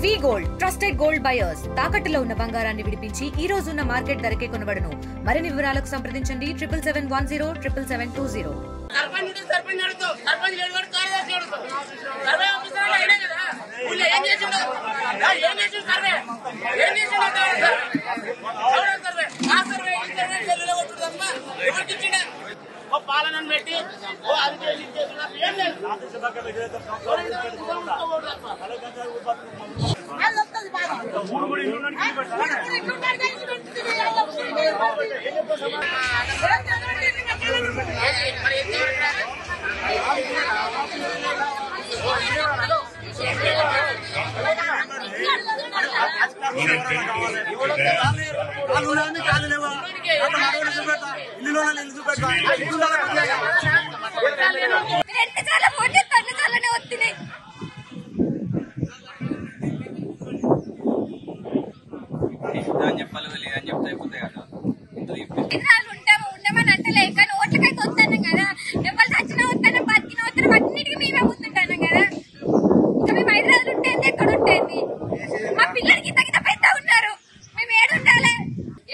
వి gold trusted gold buyers తాకట్టులో ఉన్న బంగారాన్ని విడిపించి ఈ రోజు ఉన్న మార్కెట్ ధరకే కొనబడును. మరిన్ని వివరాలకు సంప్రదించండి 7710772020. పాలనను పెట్టి చెప్పాలి లేదని చెప్తే అయిపోతాయి కదా. ఉండమని అంటలేక ఓట్లకైతే వస్తాను కదా. ఎవరు చచ్చినా వస్తాను, బతికినా వస్తాను, అన్నిటికీ మేమే కూర్చుంటాను కదా. ఇంకా మేము హైదరాబాద్ ఉంటుంది, ఎక్కడ ఉంటుంది? మా పిల్లలకి తగిన పెద్ద ఉన్నారు, మేము ఏడు ఉండాలి.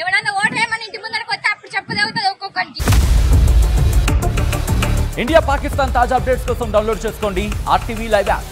ఎవడన్నా ఓట్లు ఏమని ఇంటి ముందరకు వస్తే అప్పుడు చెప్పదవుతుంది ఒక్కొక్కరికి. ఇండియా పాకిస్తాన్ తాజా అప్డేట్స్ కోసం డౌన్లోడ్ చేసుకోండి RTV లైవ్ యాప్.